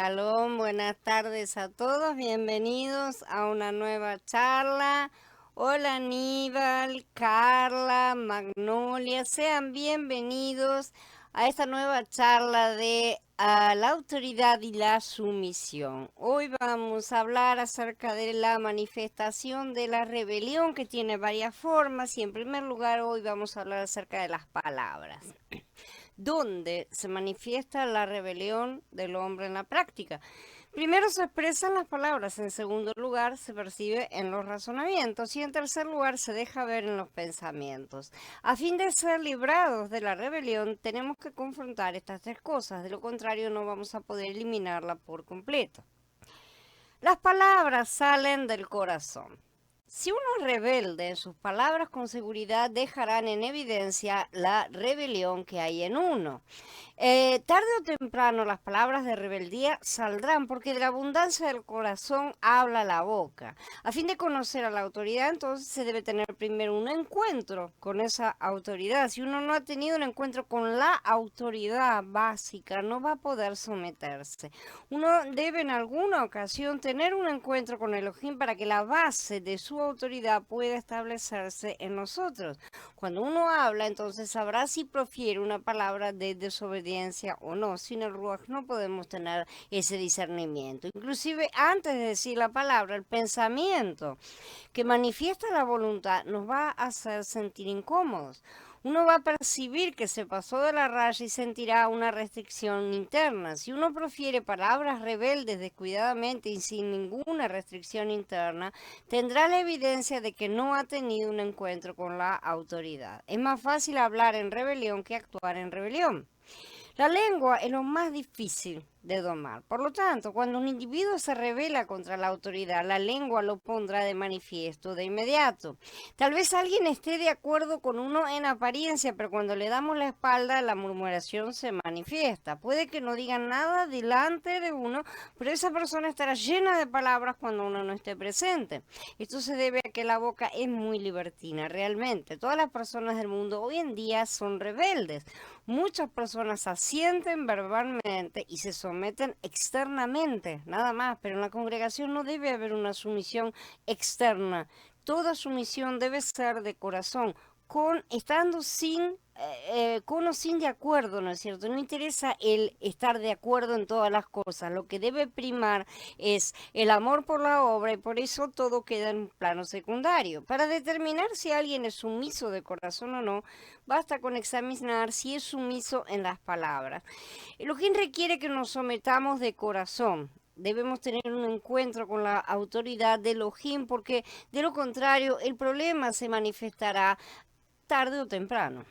Shalom, buenas tardes a todos, bienvenidos a una nueva charla. Hola Aníbal, Carla, Magnolia, sean bienvenidos a esta nueva charla de la autoridad y la sumisión. Hoy vamos a hablar acerca de la manifestación de la rebelión, que tiene varias formas, y en primer lugar hoy vamos a hablar acerca de las palabras. ¿Dónde se manifiesta la rebelión del hombre en la práctica? Primero se expresan las palabras, en segundo lugar se percibe en los razonamientos y en tercer lugar se deja ver en los pensamientos. A fin de ser librados de la rebelión tenemos que confrontar estas tres cosas, de lo contrario no vamos a poder eliminarla por completo. Las palabras salen del corazón. Si uno es rebelde, sus palabras con seguridad dejarán en evidencia la rebelión que hay en uno. Tarde o temprano las palabras de rebeldía saldrán porque de la abundancia del corazón habla la boca. A fin de conocer a la autoridad, entonces se debe tener primero un encuentro con esa autoridad. Si uno no ha tenido un encuentro con la autoridad básica, no va a poder someterse. Uno debe en alguna ocasión tener un encuentro con Elohim para que la base de su autoridad pueda establecerse en nosotros. Cuando uno habla, entonces sabrá si profiere una palabra de desobediencia o no. Sin el Ruach no podemos tener ese discernimiento. Inclusive antes de decir la palabra, el pensamiento que manifiesta la voluntad nos va a hacer sentir incómodos. Uno va a percibir que se pasó de la raya y sentirá una restricción interna. Si uno profiere palabras rebeldes descuidadamente y sin ninguna restricción interna, tendrá la evidencia de que no ha tenido un encuentro con la autoridad. Es más fácil hablar en rebelión que actuar en rebelión. La lengua es lo más difícil de domar. Por lo tanto, cuando un individuo se rebela contra la autoridad, la lengua lo pondrá de manifiesto de inmediato. Tal vez alguien esté de acuerdo con uno en apariencia, pero cuando le damos la espalda, la murmuración se manifiesta. Puede que no digan nada delante de uno, pero esa persona estará llena de palabras cuando uno no esté presente. Esto se debe a que la boca es muy libertina, realmente. Todas las personas del mundo hoy en día son rebeldes. Muchas personas asienten verbalmente y se someten externamente, nada más, pero en la congregación no debe haber una sumisión externa. Toda sumisión debe ser de corazón, estando con o sin de acuerdo, ¿no es cierto? No interesa el estar de acuerdo en todas las cosas, lo que debe primar es el amor por la obra y por eso todo queda en un plano secundario. Para determinar si alguien es sumiso de corazón o no, basta con examinar si es sumiso en las palabras. Elohim requiere que nos sometamos de corazón. Debemos tener un encuentro con la autoridad de Elohim porque de lo contrario el problema se manifestará tarde o temprano.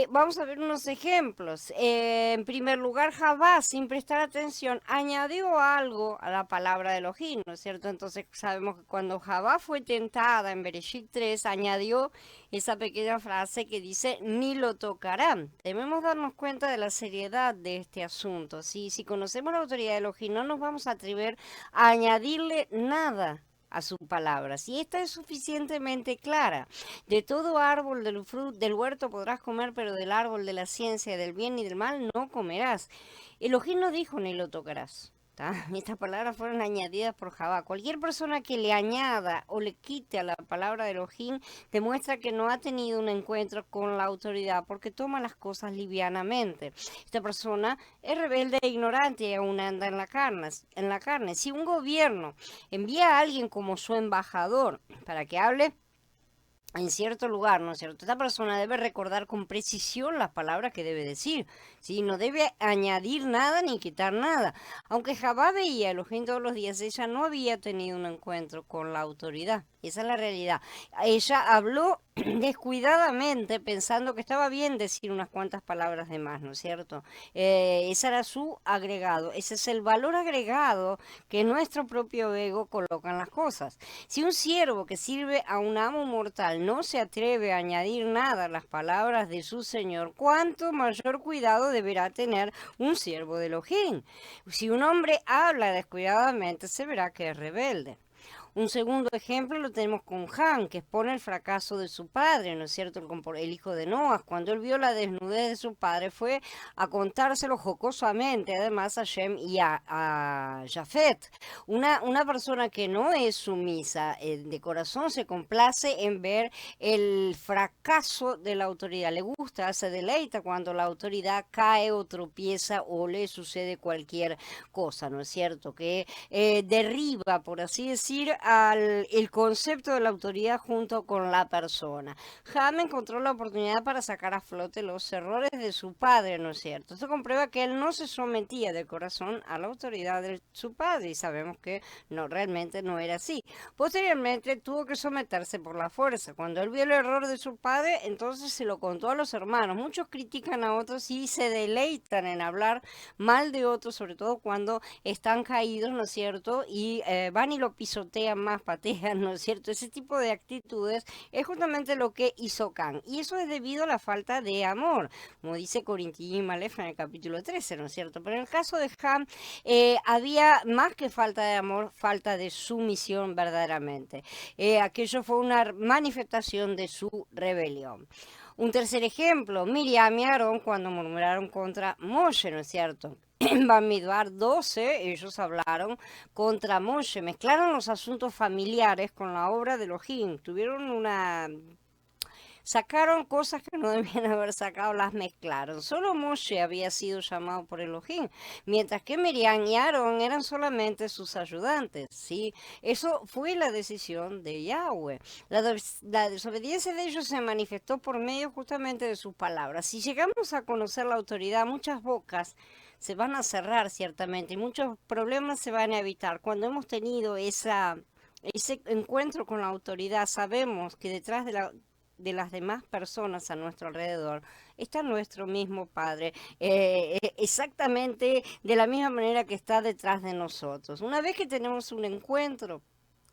Vamos a ver unos ejemplos. En primer lugar, Javá, sin prestar atención, añadió algo a la palabra de Elohim, ¿no es cierto? Entonces sabemos que cuando Javá fue tentada en Bereshit 3, añadió esa pequeña frase que dice, ni lo tocarán. Debemos darnos cuenta de la seriedad de este asunto. Si conocemos la autoridad de Elohim, no nos vamos a atrever a añadirle nada a su palabra. Si esta es suficientemente clara, de todo árbol del huerto podrás comer, pero del árbol de la ciencia del bien y del mal no comerás. Elohim no dijo ni lo tocarás. Estas palabras fueron añadidas por Javá. Cualquier persona que le añada o le quite a la palabra de Elohim demuestra que no ha tenido un encuentro con la autoridad porque toma las cosas livianamente. Esta persona es rebelde e ignorante y aún anda en la carne. Si un gobierno envía a alguien como su embajador para que hable en cierto lugar, ¿no es cierto? Esta persona debe recordar con precisión las palabras que debe decir, ¿sí? No debe añadir nada ni quitar nada. Aunque Javá veía a Elohim todos los días, ella no había tenido un encuentro con la autoridad. Esa es la realidad. Ella habló descuidadamente pensando que estaba bien decir unas cuantas palabras de más, ¿no es cierto? Ese era su agregado. Ese es el valor agregado que nuestro propio ego coloca en las cosas. Si un siervo que sirve a un amo mortal no se atreve a añadir nada a las palabras de su señor, ¿cuánto mayor cuidado deberá tener un siervo de Elohim? Si un hombre habla descuidadamente, se verá que es rebelde. Un segundo ejemplo lo tenemos con Ham, que expone el fracaso de su padre, ¿no es cierto? El hijo de Noah. Cuando él vio la desnudez de su padre, fue a contárselo jocosamente, además a Shem y a Jafet. Una persona que no es sumisa de corazón se complace en ver el fracaso de la autoridad. Le gusta, se deleita cuando la autoridad cae o tropieza o le sucede cualquier cosa, ¿no es cierto? Que derriba, por así decir, el concepto de la autoridad junto con la persona. Ham encontró la oportunidad para sacar a flote los errores de su padre, ¿no es cierto? Esto comprueba que él no se sometía de corazón a la autoridad de su padre y sabemos que no, realmente no era así. Posteriormente tuvo que someterse por la fuerza. Cuando él vio el error de su padre, entonces se lo contó a los hermanos. Muchos critican a otros y se deleitan en hablar mal de otros, sobre todo cuando están caídos, ¿no es cierto? Y van y lo pisotean más, patean, ¿no es cierto? Ese tipo de actitudes es justamente lo que hizo Can. Y eso es debido a la falta de amor, como dice Corinti y Malef en el capítulo 13, ¿no es cierto? Pero en el caso de Ham, había más que falta de amor, falta de sumisión verdaderamente. Aquello fue una manifestación de su rebelión. Un tercer ejemplo, Miriam y Aarón cuando murmuraron contra Moshe, ¿no es cierto? En Bamidbar 12 ellos hablaron contra Moshe, mezclaron los asuntos familiares con la obra de Elohim, sacaron cosas que no debían haber sacado, las mezclaron. Solo Moshe había sido llamado por Elohim, mientras que Miriam y Aarón eran solamente sus ayudantes, ¿sí? Eso fue la decisión de Yahweh. La desobediencia de ellos se manifestó por medio justamente de sus palabras. Si llegamos a conocer la autoridad, muchas bocas se van a cerrar ciertamente y muchos problemas se van a evitar. Cuando hemos tenido ese encuentro con la autoridad, sabemos que detrás de las demás personas a nuestro alrededor está nuestro mismo Padre, exactamente de la misma manera que está detrás de nosotros. Una vez que tenemos un encuentro,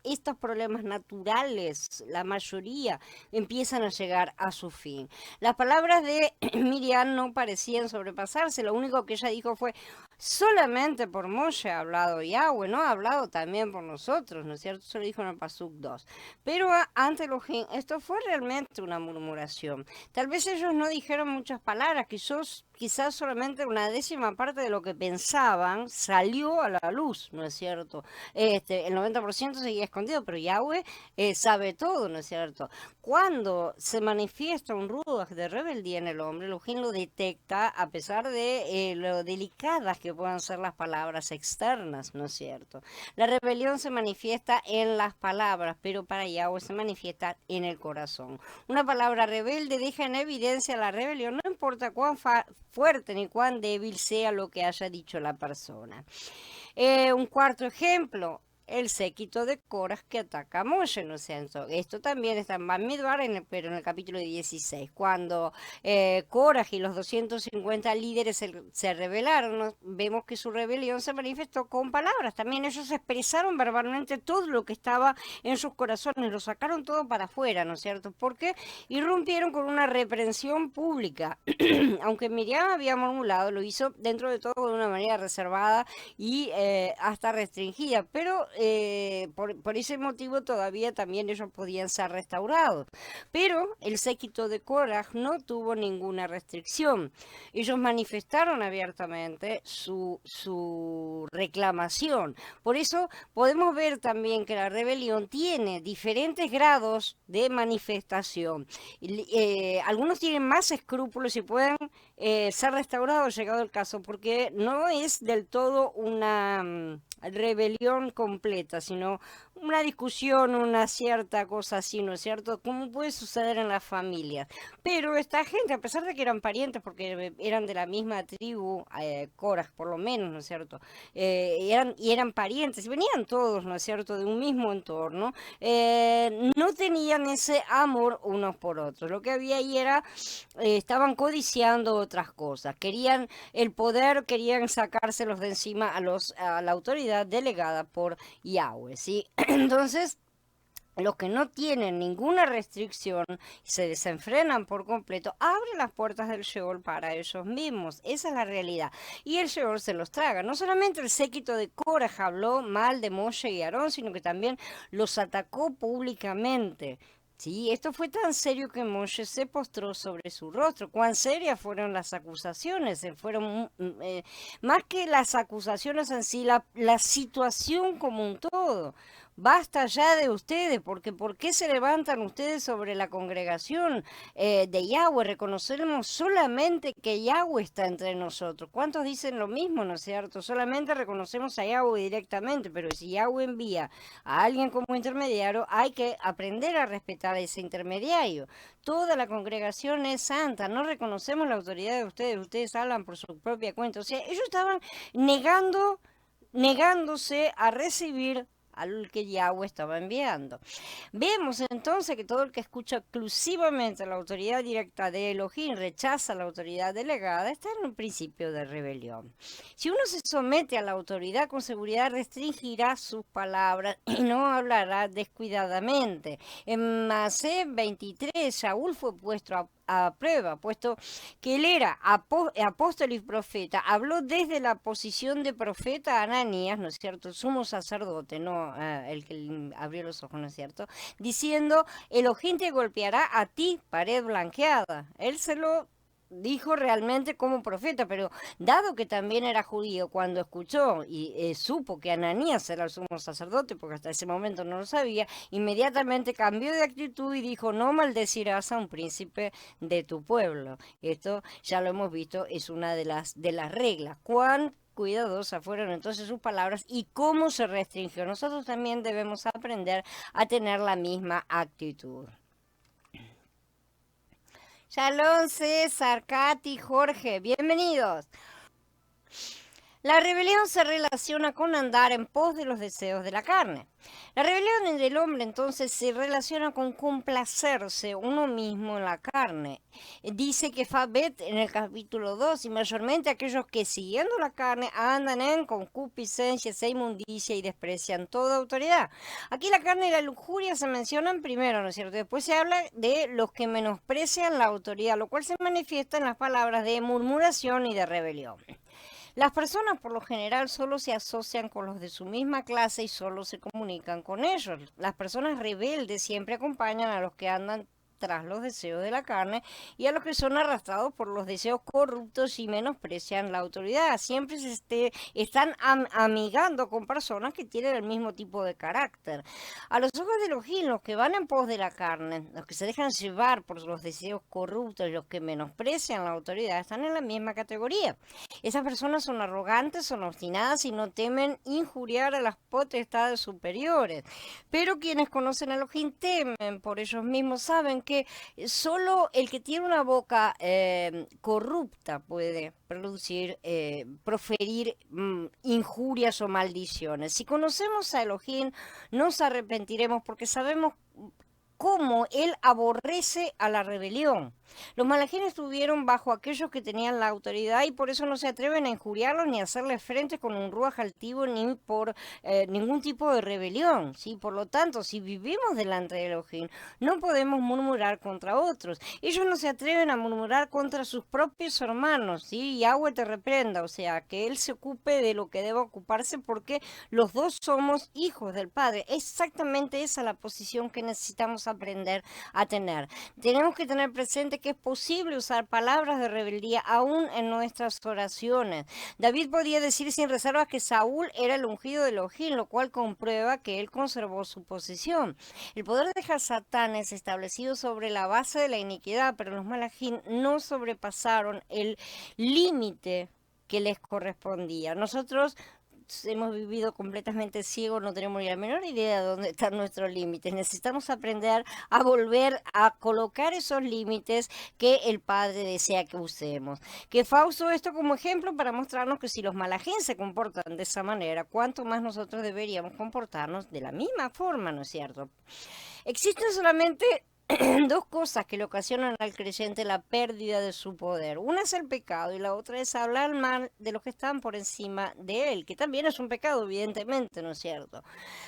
estos problemas naturales, la mayoría, empiezan a llegar a su fin. Las palabras de Miriam no parecían sobrepasarse, lo único que ella dijo fue, solamente por Moshe ha hablado Yahweh, no ha hablado también por nosotros, ¿no es cierto? Eso lo dijo en el Pasuk 2. Pero ante Elohim, esto fue realmente una murmuración. Tal vez ellos no dijeron muchas palabras, quizás solamente una décima parte de lo que pensaban salió a la luz, ¿no es cierto? El 90% seguía escondido, pero Yahweh sabe todo, ¿no es cierto? Cuando se manifiesta un ruaj de rebeldía en el hombre, Elohim lo detecta a pesar de lo delicadas que puedan ser las palabras externas, ¿no es cierto? La rebelión se manifiesta en las palabras, pero para Yahweh se manifiesta en el corazón. Una palabra rebelde deja en evidencia la rebelión, no importa cuán fuerte ni cuán débil sea lo que haya dicho la persona. Un cuarto ejemplo, el séquito de Coras que ataca a Moshe, ¿no es cierto? Esto también está en Bamidbar, pero en el capítulo 16, cuando Coras y los 250 líderes se rebelaron, ¿no? Vemos que su rebelión se manifestó con palabras. También ellos expresaron verbalmente todo lo que estaba en sus corazones, lo sacaron todo para afuera, ¿no es cierto? Porque irrumpieron con una reprensión pública. Aunque Miriam había murmurado, lo hizo dentro de todo de una manera reservada y hasta restringida, pero por ese motivo todavía también ellos podían ser restaurados. Pero el séquito de Korah no tuvo ninguna restricción. Ellos manifestaron abiertamente su reclamación. Por eso podemos ver también que la rebelión tiene diferentes grados de manifestación. Algunos tienen más escrúpulos y pueden ser restaurados llegado el caso, porque no es del todo una rebelión completa, sino una discusión, una cierta cosa así, ¿no es cierto? Como puede suceder en las familias. Pero esta gente, a pesar de que eran parientes, porque eran de la misma tribu, Korah por lo menos, ¿no es cierto? Eran parientes, venían todos, ¿no es cierto?, de un mismo entorno, no tenían ese amor unos por otros. Lo que había ahí era, estaban codiciando otras cosas, querían el poder, querían sacárselos de encima a la autoridad delegada por Yahweh, ¿sí? Entonces, los que no tienen ninguna restricción y se desenfrenan por completo, abren las puertas del Sheol para ellos mismos. Esa es la realidad. Y el Sheol se los traga. No solamente el séquito de Korah habló mal de Moshe y Aarón, sino que también los atacó públicamente. Sí, esto fue tan serio que Moshe se postró sobre su rostro. Cuán serias fueron las acusaciones. Fueron más que las acusaciones en sí, la situación como un todo. Basta ya de ustedes, porque ¿por qué se levantan ustedes sobre la congregación de Yahweh? Reconocemos solamente que Yahweh está entre nosotros. ¿Cuántos dicen lo mismo, no es cierto? Solamente reconocemos a Yahweh directamente, pero si Yahweh envía a alguien como intermediario, hay que aprender a respetar a ese intermediario. Toda la congregación es santa, no reconocemos la autoridad de ustedes, ustedes hablan por su propia cuenta. O sea, ellos estaban negándose a recibir al que Yahweh estaba enviando. Vemos entonces que todo el que escucha exclusivamente la autoridad directa de Elohim rechaza la autoridad delegada, está en un principio de rebelión. Si uno se somete a la autoridad, con seguridad restringirá sus palabras y no hablará descuidadamente. En Masé 23, Saúl fue puesto a prueba, puesto que él era apóstol y profeta, habló desde la posición de profeta a Ananías, ¿no es cierto?, el sumo sacerdote, no el que abrió los ojos, ¿no es cierto?, diciendo, Elohim te golpeará a ti, pared blanqueada. Él se lo dijo realmente como profeta, pero dado que también era judío, cuando escuchó y supo que Ananías era el sumo sacerdote, porque hasta ese momento no lo sabía, inmediatamente cambió de actitud y dijo, no maldecirás a un príncipe de tu pueblo. Esto ya lo hemos visto, es una de las reglas. Cuán cuidadosas fueron entonces sus palabras y cómo se restringió. Nosotros también debemos aprender a tener la misma actitud. Shalom, César, Katy, Jorge, bienvenidos. La rebelión se relaciona con andar en pos de los deseos de la carne. La rebelión del hombre entonces se relaciona con complacerse uno mismo en la carne. Dice que Fabet en el capítulo 2, y mayormente aquellos que siguiendo la carne andan en concupiscencia e inmundicia y desprecian toda autoridad. Aquí la carne y la lujuria se mencionan primero, ¿no es cierto? Después se habla de los que menosprecian la autoridad, lo cual se manifiesta en las palabras de murmuración y de rebelión. Las personas por lo general solo se asocian con los de su misma clase y solo se comunican con ellos. Las personas rebeldes siempre acompañan a los que andan tras los deseos de la carne y a los que son arrastrados por los deseos corruptos y menosprecian la autoridad. Siempre están amigando con personas que tienen el mismo tipo de carácter. A los ojos de Elohim, los que van en pos de la carne, los que se dejan llevar por los deseos corruptos y los que menosprecian la autoridad, están en la misma categoría. Esas personas son arrogantes, son obstinadas y no temen injuriar a las potestades superiores. Pero quienes conocen a Elohim temen por ellos mismos, saben que solo el que tiene una boca corrupta puede proferir injurias o maldiciones. Si conocemos a Elohim, nos arrepentiremos porque sabemos cómo él aborrece a la rebelión. Los malajim estuvieron bajo aquellos que tenían la autoridad y por eso no se atreven a injuriarlos ni a hacerles frente con un ruaj altivo ni por ningún tipo de rebelión, ¿sí? Por lo tanto, si vivimos delante de Elohim, no podemos murmurar contra otros. Ellos no se atreven a murmurar contra sus propios hermanos, ¿sí? Yahweh te reprenda, o sea, que él se ocupe de lo que deba ocuparse porque los dos somos hijos del Padre. Exactamente esa es la posición que necesitamos aprender a tener. Tenemos que tener presente que es posible usar palabras de rebeldía aún en nuestras oraciones. David podía decir sin reservas que Saúl era el ungido de Elohim, lo cual comprueba que él conservó su posición. El poder de Hasatán es establecido sobre la base de la iniquidad, pero los malajim no sobrepasaron el límite que les correspondía. Nosotros hemos vivido completamente ciegos, no tenemos ni la menor idea de dónde están nuestros límites. Necesitamos aprender a volver a colocar esos límites que el Padre desea que usemos. Que Fausto esto como ejemplo para mostrarnos que si los malajim se comportan de esa manera, cuánto más nosotros deberíamos comportarnos de la misma forma, ¿no es cierto? Existen solamente dos cosas que le ocasionan al creyente la pérdida de su poder. Una es el pecado y la otra es hablar mal de los que están por encima de él, que también es un pecado, evidentemente, ¿no es cierto?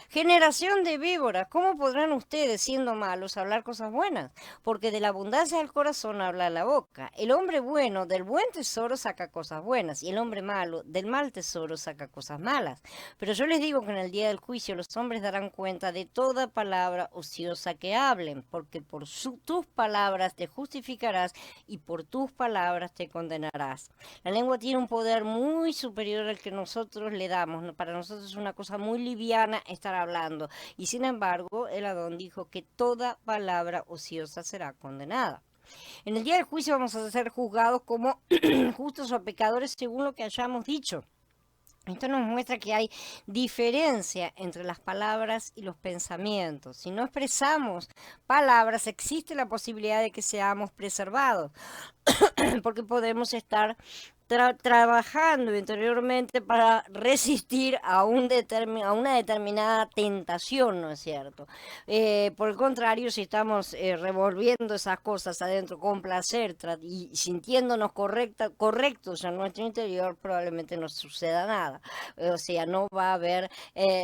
Generación de víboras, ¿cómo podrán ustedes, siendo malos, hablar cosas buenas? Porque de la abundancia del corazón habla la boca. El hombre bueno del buen tesoro saca cosas buenas y el hombre malo del mal tesoro saca cosas malas. Pero yo les digo que en el día del juicio los hombres darán cuenta de toda palabra ociosa que hablen, porque por tus palabras te justificarás y por tus palabras te condenarás. La lengua tiene un poder muy superior al que nosotros le damos, ¿no? Para nosotros es una cosa muy liviana estar hablando. Y sin embargo, el Adón dijo que toda palabra ociosa será condenada. En el día del juicio vamos a ser juzgados como justos o pecadores según lo que hayamos dicho. Esto nos muestra que hay diferencia entre las palabras y los pensamientos. Si no expresamos palabras, existe la posibilidad de que seamos preservados, porque podemos estar trabajando interiormente para resistir a una determinada tentación, ¿no es cierto? Por el contrario, si estamos revolviendo esas cosas adentro con placer y sintiéndonos correctos en nuestro interior, probablemente no suceda nada. O sea, no va a haber,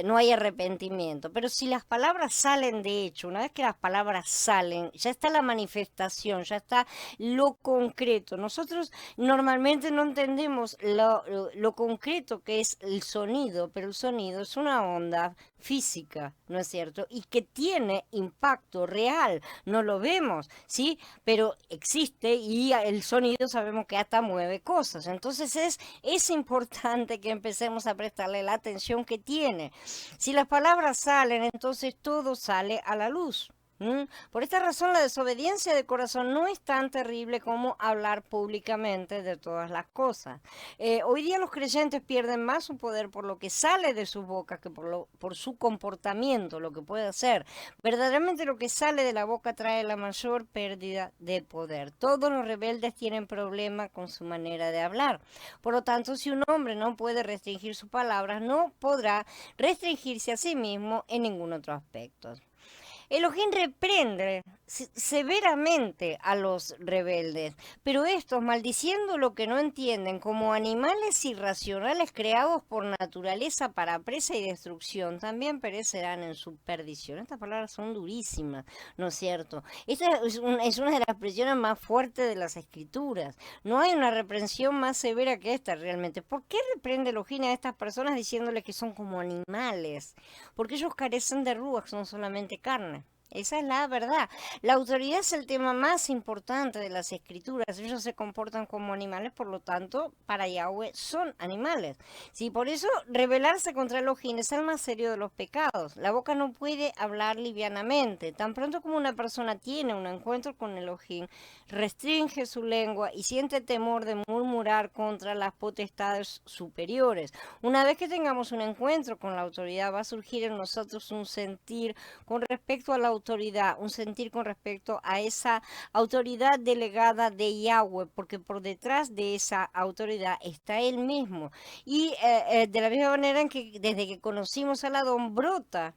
no hay arrepentimiento. Pero si las palabras salen de hecho, una vez que las palabras salen, ya está la manifestación, ya está lo concreto. Nosotros normalmente no entendemos lo concreto que es el sonido, pero el sonido es una onda física, ¿no es cierto? Y que tiene impacto real, no lo vemos, ¿sí? Pero existe y el sonido sabemos que hasta mueve cosas. Entonces es importante que empecemos a prestarle la atención que tiene. Si las palabras salen, entonces todo sale a la luz. Por esta razón, la desobediencia de corazón no es tan terrible como hablar públicamente de todas las cosas. Hoy día los creyentes pierden más su poder por lo que sale de sus bocas que por su comportamiento, lo que puede hacer. Verdaderamente lo que sale de la boca trae la mayor pérdida de poder. Todos los rebeldes tienen problemas con su manera de hablar. Por lo tanto, si un hombre no puede restringir sus palabras, no podrá restringirse a sí mismo en ningún otro aspecto. Elohim reprende severamente a los rebeldes, pero estos, maldiciendo lo que no entienden, como animales irracionales creados por naturaleza para presa y destrucción, también perecerán en su perdición. Estas palabras son durísimas, ¿no es cierto? Esta es una de las expresiones más fuertes de las Escrituras. No hay una reprensión más severa que esta realmente. ¿Por qué reprende Elohim a estas personas diciéndoles que son como animales? Porque ellos carecen de ruach, son solamente carne. Esa es la verdad. La autoridad es el tema más importante de las escrituras. Ellos se comportan como animales, por lo tanto, para Yahweh son animales. Sí, por eso rebelarse contra Elohim es el más serio de los pecados. La boca no puede hablar livianamente. Tan pronto como una persona tiene un encuentro con Elohim, restringe su lengua y siente temor de murmurar contra las potestades superiores. Una vez que tengamos un encuentro con la autoridad, va a surgir en nosotros un sentir con respecto a la autoridad, un sentir con respecto a esa autoridad delegada de Yahweh, porque por detrás de esa autoridad está Él mismo. Y de la misma manera en que desde que conocimos al Adón brota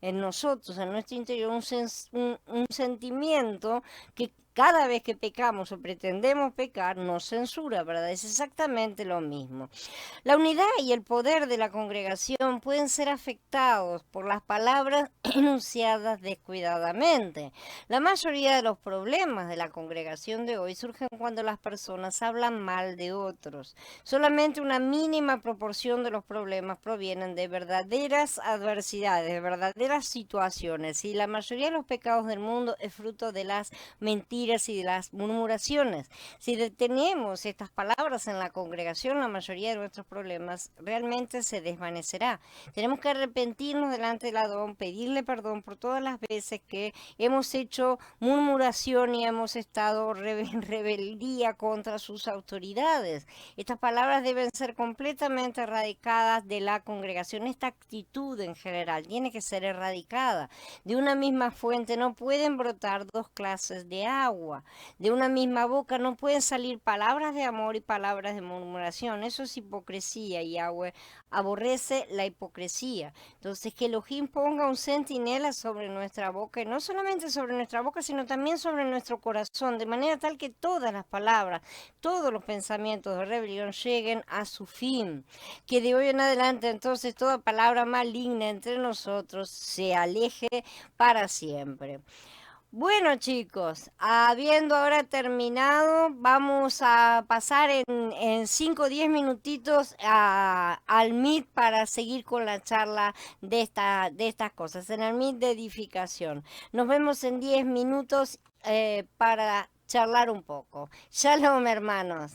en nosotros, en nuestro interior, un sentimiento que cada vez que pecamos o pretendemos pecar nos censura, ¿verdad? Es exactamente lo mismo. La unidad y el poder de la congregación pueden ser afectados por las palabras enunciadas descuidadamente. La mayoría de los problemas de la congregación de hoy surgen cuando las personas hablan mal de otros. Solamente una mínima proporción de los problemas provienen de verdaderas adversidades, de verdaderas situaciones, y la mayoría de los pecados del mundo es fruto de las mentiras y de las murmuraciones. Si detenemos estas palabras en la congregación, la mayoría de nuestros problemas realmente se desvanecerá. Tenemos que arrepentirnos delante del Adón, pedirle perdón por todas las veces que hemos hecho murmuración y hemos estado en rebeldía contra sus autoridades. Estas palabras deben ser completamente erradicadas de la congregación. Esta actitud en general tiene que ser erradicada. De una misma fuente no pueden brotar dos clases de agua. agua. De una misma boca no pueden salir palabras de amor y palabras de murmuración. Eso es hipocresía y Yahweh aborrece la hipocresía. Entonces que Elohim ponga un centinela sobre nuestra boca, y no solamente sobre nuestra boca, sino también sobre nuestro corazón, de manera tal que todas las palabras, todos los pensamientos de rebelión lleguen a su fin. Que de hoy en adelante entonces toda palabra maligna entre nosotros se aleje para siempre. Bueno chicos, habiendo ahora terminado, vamos a pasar en 5 o 10 minutitos al Meet para seguir con la charla de estas cosas, en el Meet de edificación. Nos vemos en 10 minutos para charlar un poco. Shalom hermanos.